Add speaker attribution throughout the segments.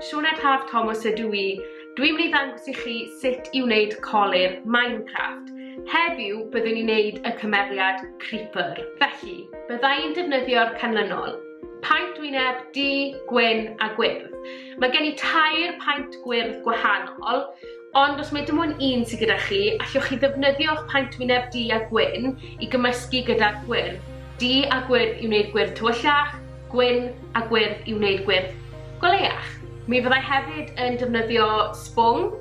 Speaker 1: Sioned Hâf Thomas ydw i. Dwi'n mynd i ddangos i chi sut i wneud greu'r Minecraft. Heddiw byddwn i'n wneud y cymeriad greu'r. Felly, byddai'n defnyddio'r canlynol. Paent Wyneb, du, gwyn a gwyrdd. Mae gen i 2 paent gwyrdd gwahanol, ond os mae dim ond un sydd gyda chi, allwch chi ddefnyddio'ch paent Wyneb, du a gwyn i gymysgu gyda gwyrdd. Du a gwyrdd i wneud gwyrdd tywyllach, gwyn a gwyrdd i wneud gwyrdd goleiach. Mi fyddai hefyd yn defnyddio sbwng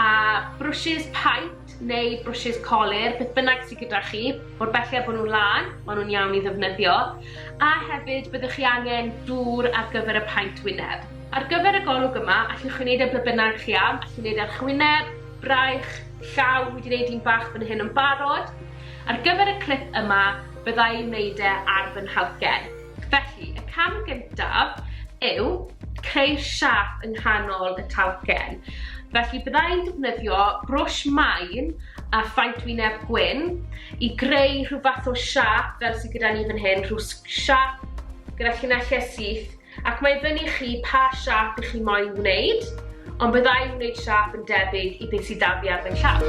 Speaker 1: a brwsys paent neu brwsys colur, beth bynnag sydd gyda chi, o'r belled bod nhw'n lan, maen nhw'n iawn i ddefnyddio, a hefyd byddwch chi angen dŵr ar gyfer y paent Wyneb. Ar gyfer y golwg yma, allwch chi wneud y ble bynnag chi am, allwch chi wneud ar chwyneb, braich, llaw, wedi wneud un bach fan hyn yn barod. Ar gyfer y clip yma, byddai'n wneud e ar fy nhalgen. Felly, y cam gyntaf yw creu'r siap yng nghanol y talgen. Felly byddai'n defnyddio brwsh main a phaent Wyneb gwyn i greu rhyw fath o siap fel sydd gyda ni fan hyn, rhyw siap gyda llinellau syth, ac mae fyny chi pa siap ych chi moyn wneud, ond byddai'n wneud siap yn debyg i beth sydd da fi ar fy siap.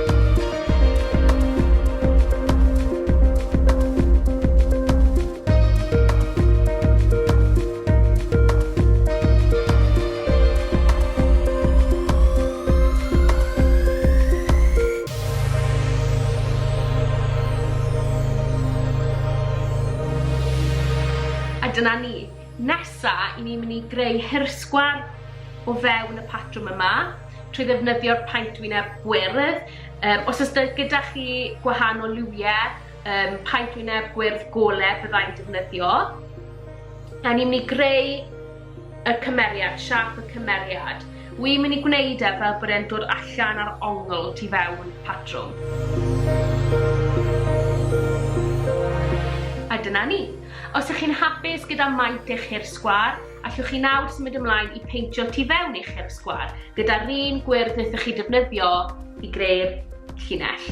Speaker 1: Dyna ni. Nesa, i ni'n mynd i greu hirsgwar o fewn y patrwm yma trwy ddefnyddio'r paent Wyneb gwyrdd. Os oes gyda chi gwahanol liwiau, paent Wyneb gwyrdd golau byddai'n defnyddio. A ni'n mynd i greu y cymeriad, siap y cymeriad. Wi'n mynd i gwneud e fel bod e'n dod allan ar ongl tu fewn y patrwm. A dyna ni. Os ydych chi'n hapus gyda maint eich hirsgwar, allwch chi nawr symud ymlaen i peintio tu fewn eich hirsgwar gyda'r un gwyrdd wnaethoch chi defnyddio i greu'r llinell.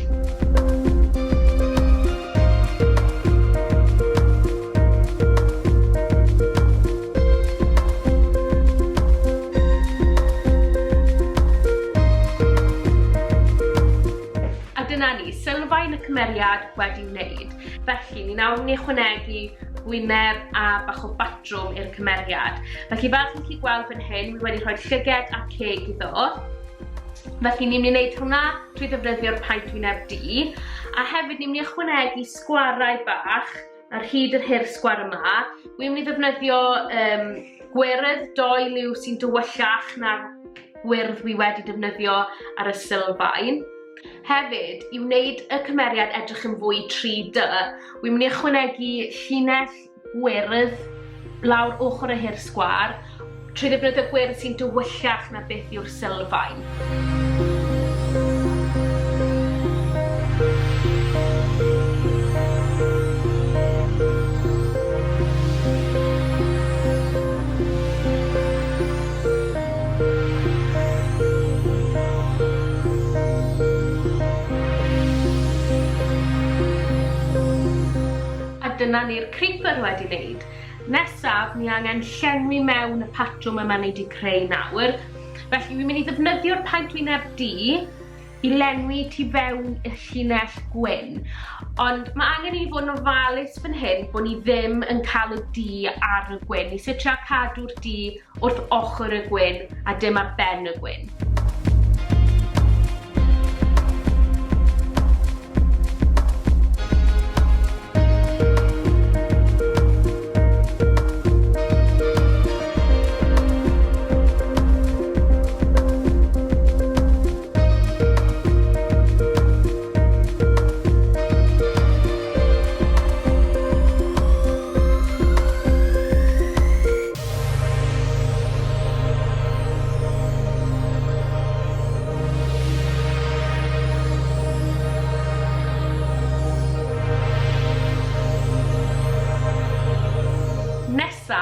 Speaker 1: A dyna ni, sylfaen y cymeriad wedi'i wneud. Felly, ni nawr mynd i ychwanegu Wyneb a bach o batrwm i'r cymeriad. Felly fel chi'n gallu gweld fan hyn, wi wedi rhoi llyged a ceg iddo. Felly ni'n mynd i wneud hwnna trwy ddefnyddio'r paent Wyneb du, a hefyd ni'n mynd i ychwanegu sgwarau bach ar hyd yr hirsgwar yma. Wi'n mynd i ddefnyddio gwyrdd 2 liw sy'n dywyllach na'r gwyrdd wi wedi defnyddio ar y sylfaen. Hefyd, i wneud y cymeriad edrych yn fwy 3D, wi'n mynd i ychwanegu llinell gwyrdd lawr ochr y hirsgwar trwy ddefnyddio gwyrdd sy'n dywyllach na beth yw'r sylfaen. Dyna ni'r greu'r wedi wneud. Nesaf, ni angen llenwi mewn y patrwm yma ni wedi creu nawr. Felly, wi'n mynd i ddefnyddio'r paent Wyneb du i lenwi tu fewn y llinell gwyn. Ond mae angen i fod yn ofalus fan hyn bod ni ddim yn cael y du ar y gwyn. Ni sy'n trio cadw'r du wrth ochr y gwyn a dim ar ben y gwyn.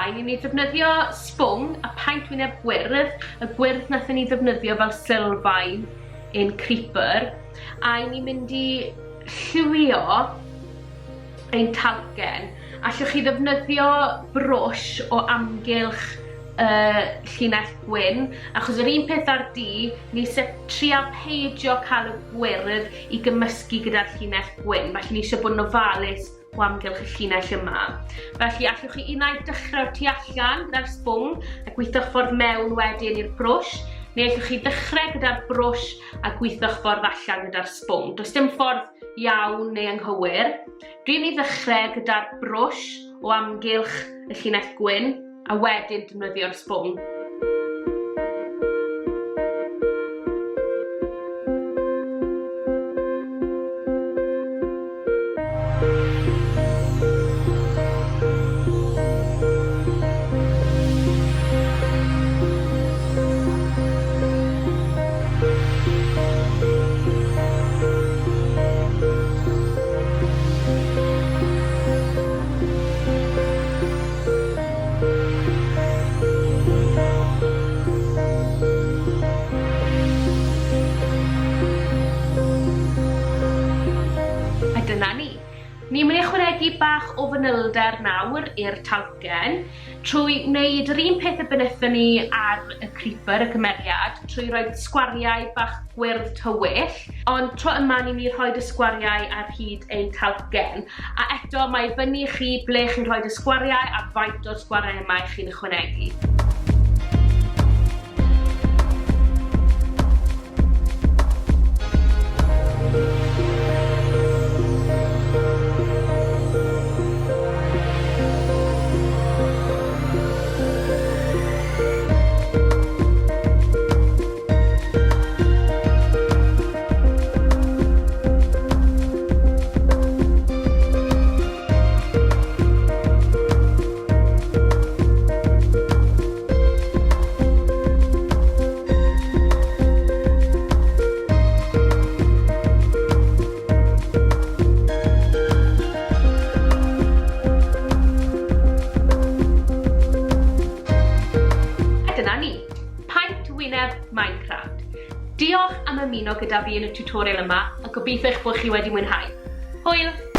Speaker 1: Ni'n mynd i ddefnyddio sbwng a paent Wyneb gwyrdd, y gwyrdd nathon ni ddefnyddio fel sylfaen i'n greu'r, a ni'n mynd i lliwio ein talgen. Allwch chi ddefnyddio brwsh o amgylch llinell gwyn, achos yr un peth ar di, ni trio peidio cael y gwyrdd i gymysgu gyda'r llinell gwyn, felly ni eisiau bod yn ofalus o amgylch y llinell yma. Felly allwch chi unai dechrau tu allan gyda'r sbwng a gweithio'ch ffordd mewn wedyn i'r brwsh, neu allwch chi dechrau gyda'r brwsh a gweithio'ch ffordd allan gyda'r sbwng. Does dim ffordd iawn neu anghywir. Dwi'n mynd i ddechrau gyda'r brwsh o amgylch y llinell gwyn a wedyn defnyddio'r sbwng. Ni'n mynd i ychwanegu bach o fanylder nawr i'r talcen trwy wneud yr un peth y bynython ni ar y greu'r, y cymeriad, trwy roi sgwariau bach gwyrdd tywyll, ond tro yma ni'n mynd i rhoi y sgwariau ar hyd ein talcen. A eto mae fyny chi ble chi'n rhoi y sgwariau a faint o'r sgwariau yma i chi'n ychwanegu. Paent Wyneb Minecraft. Diolch am ymuno gyda fi yn y tutorial yma a gobeithio eich bod chi wedi mwynhau. Hwyl!